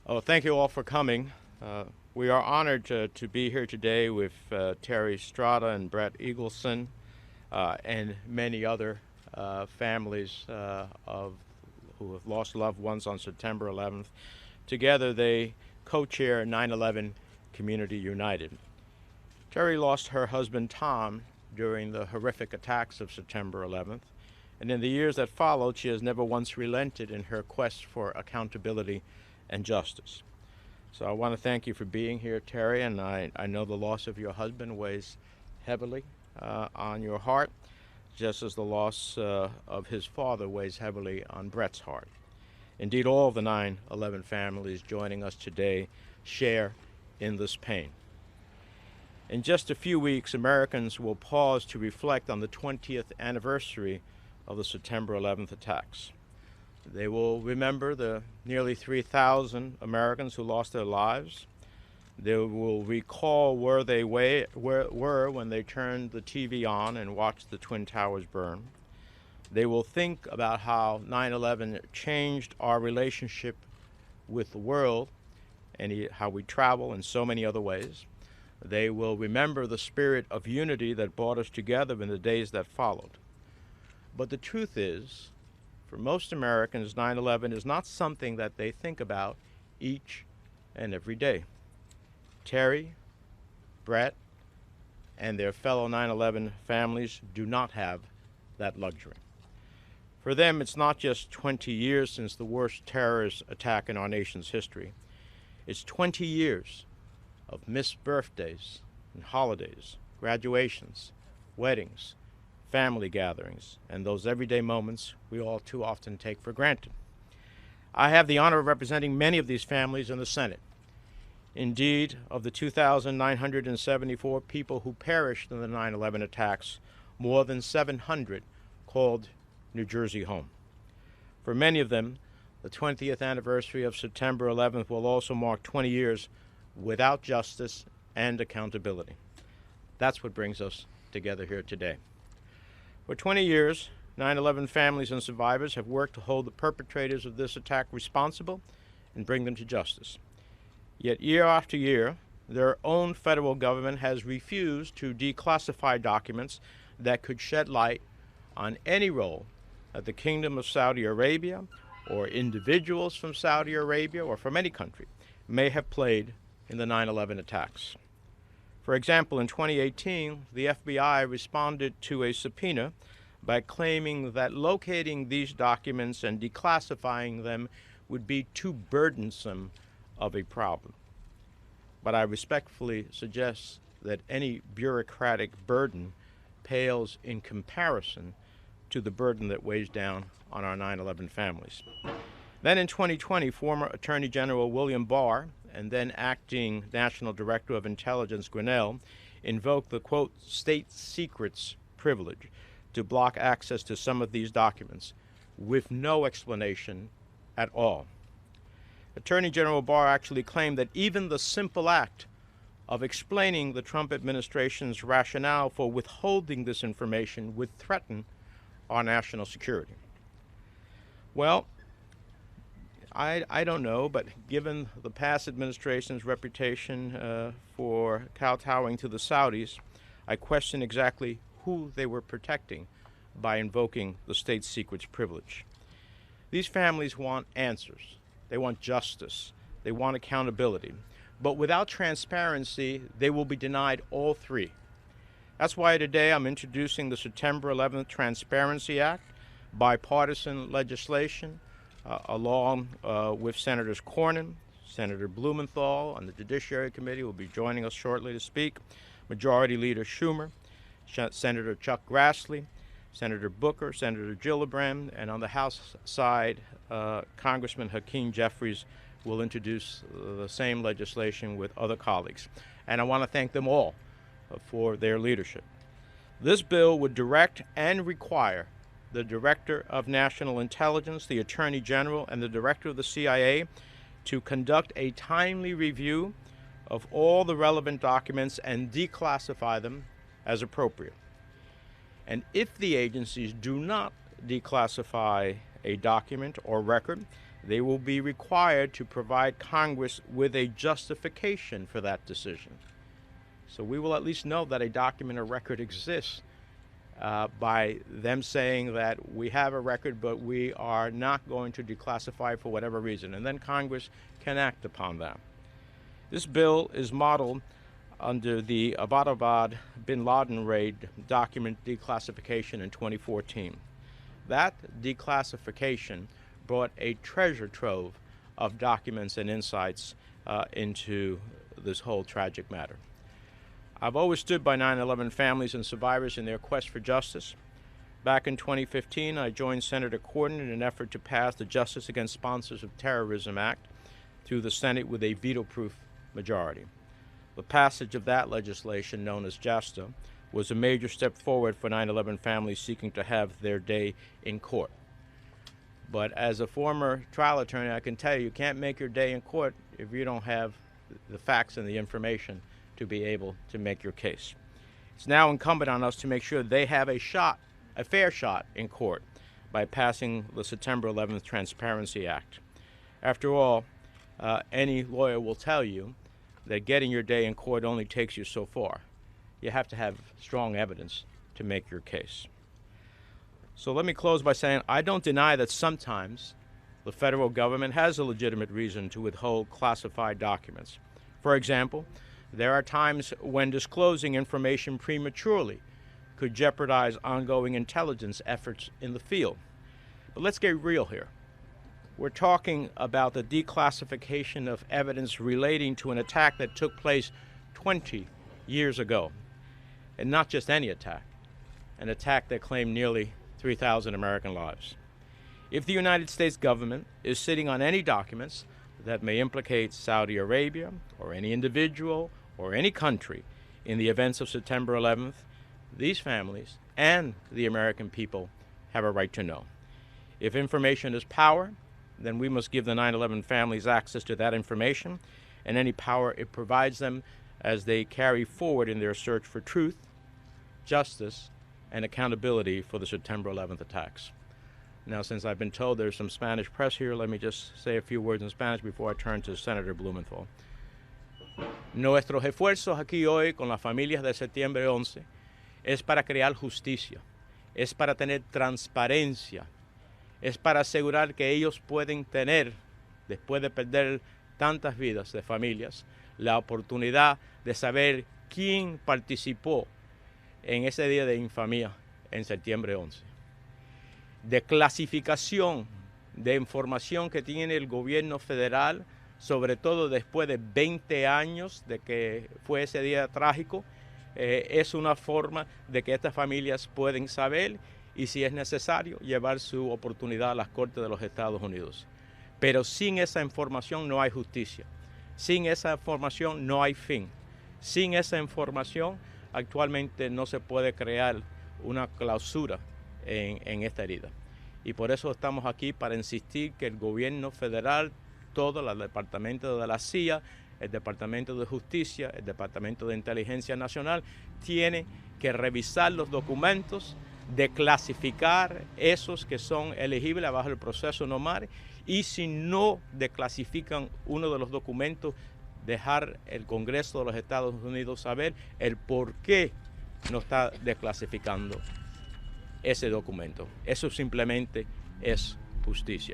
Oh, thank you all for coming. We are honored to be here today with Terry Strada and Brett Eagleson and many other families of who have lost loved ones on September 11th. Together, they co-chair 9/11 Community United. Terry lost her husband Tom during the horrific attacks of September 11th, and in the years that followed, she has never once relented in her quest for accountability and justice. So I want to thank you for being here, Terry, and I know the loss of your husband weighs heavily on your heart, just as the loss of his father weighs heavily on Brett's heart. Indeed, all the 9/11 families joining us today share in this pain. In just a few weeks, Americans will pause to reflect on the 20th anniversary of the September 11th attacks. They will remember the nearly 3,000 Americans who lost their lives. They will recall where they were when they turned the TV on and watched the Twin Towers burn. They will think about how 9/11 changed our relationship with the world and how we travel in so many other ways. They will remember the spirit of unity that brought us together in the days that followed. But the truth is, for most Americans, 9/11 is not something that they think about each and every day. Terry, Brett, and their fellow 9/11 families do not have that luxury. For them, it's not just 20 years since the worst terrorist attack in our nation's history. It's 20 years of missed birthdays and holidays, graduations, weddings, family gatherings, and those everyday moments we all too often take for granted. I have the honor of representing many of these families in the Senate. Indeed, of the 2,974 people who perished in the 9/11 attacks, more than 700 called New Jersey home. For many of them, the 20th anniversary of September 11th will also mark 20 years without justice and accountability. That's what brings us together here today. For 20 years, 9/11 families and survivors have worked to hold the perpetrators of this attack responsible and bring them to justice. Yet year after year, their own federal government has refused to declassify documents that could shed light on any role that the Kingdom of Saudi Arabia or individuals from Saudi Arabia or from any country may have played in the 9/11 attacks. For example, in 2018, the FBI responded to a subpoena by claiming that locating these documents and declassifying them would be too burdensome of a problem. But I respectfully suggest that any bureaucratic burden pales in comparison to the burden that weighs down on our 9/11 families. Then in 2020, former Attorney General William Barr and then acting National Director of Intelligence Grinnell invoked the, quote, state secrets privilege to block access to some of these documents with no explanation at all. Attorney General Barr actually claimed that even the simple act of explaining the Trump administration's rationale for withholding this information would threaten our national security. Well, I don't know, but given the past administration's reputation for kowtowing to the Saudis, I question exactly who they were protecting by invoking the state secrets privilege. These families want answers. They want justice. They want accountability. But without transparency, they will be denied all three. That's why today I'm introducing the September 11th Transparency Act, bipartisan legislation, along with Senators Cornyn, Senator Blumenthal on the Judiciary Committee will be joining us shortly to speak, Majority Leader Schumer, Senator Chuck Grassley, Senator Booker, Senator Gillibrand, and on the House side, Congressman Hakeem Jeffries will introduce the same legislation with other colleagues. And I want to thank them all for their leadership. This bill would direct and require the Director of National Intelligence, the Attorney General, and the Director of the CIA to conduct a timely review of all the relevant documents and declassify them as appropriate. And if the agencies do not declassify a document or record, they will be required to provide Congress with a justification for that decision. So we will at least know that a document or record exists by them saying that we have a record, but we are not going to declassify for whatever reason, and then Congress can act upon that. This bill is modeled under the Abbottabad bin Laden raid document declassification in 2014. That declassification brought a treasure trove of documents and insights into this whole tragic matter. I've always stood by 9/11 families and survivors in their quest for justice. Back in 2015, I joined Senator Cornyn in an effort to pass the Justice Against Sponsors of Terrorism Act through the Senate with a veto-proof majority. The passage of that legislation, known as JASTA, was a major step forward for 9/11 families seeking to have their day in court. But as a former trial attorney, I can tell you, you can't make your day in court if you don't have the facts and the information to be able to make your case. It's now incumbent on us to make sure they have a fair shot in court by passing the September 11th Transparency Act. After all, any lawyer will tell you that getting your day in court only takes you so far. You have to have strong evidence to make your case. So let me close by saying I don't deny that sometimes the federal government has a legitimate reason to withhold classified documents. For example, there are times when disclosing information prematurely could jeopardize ongoing intelligence efforts in the field. But let's get real here. We're talking about the declassification of evidence relating to an attack that took place 20 years ago. And not just any attack, an attack that claimed nearly 3,000 American lives. If the United States government is sitting on any documents that may implicate Saudi Arabia or any individual or any country in the events of September 11th, these families and the American people have a right to know. If information is power, then we must give the 9/11 families access to that information and any power it provides them as they carry forward in their search for truth, justice, and accountability for the September 11th attacks. Now, since I've been told there's some Spanish press here, let me just say a few words in Spanish before I turn to Senator Blumenthal. Nuestros esfuerzos aquí hoy con las familias de septiembre 11 es para crear justicia, es para tener transparencia, es para asegurar que ellos pueden tener, después de perder tantas vidas de familias, la oportunidad de saber quién participó en ese día de infamia en septiembre 11. De clasificación de información que tiene el gobierno federal, sobre todo después de 20 años de que fue ese día trágico, es una forma de que estas familias pueden saber y, si es necesario, llevar su oportunidad a las Cortes de los Estados Unidos. Pero sin esa información no hay justicia. Sin esa información no hay fin. Sin esa información actualmente no se puede crear una clausura en esta herida. Y por eso estamos aquí, para insistir que el gobierno federal, todo el departamento de la CIA, el Departamento de Justicia, el Departamento de Inteligencia Nacional, tiene que revisar los documentos, declasificar esos que son elegibles bajo el proceso normal, y si no declasifican uno de los documentos, dejar el Congreso de los Estados Unidos saber el por qué no está desclasificando ese documento. Eso simplemente es justicia.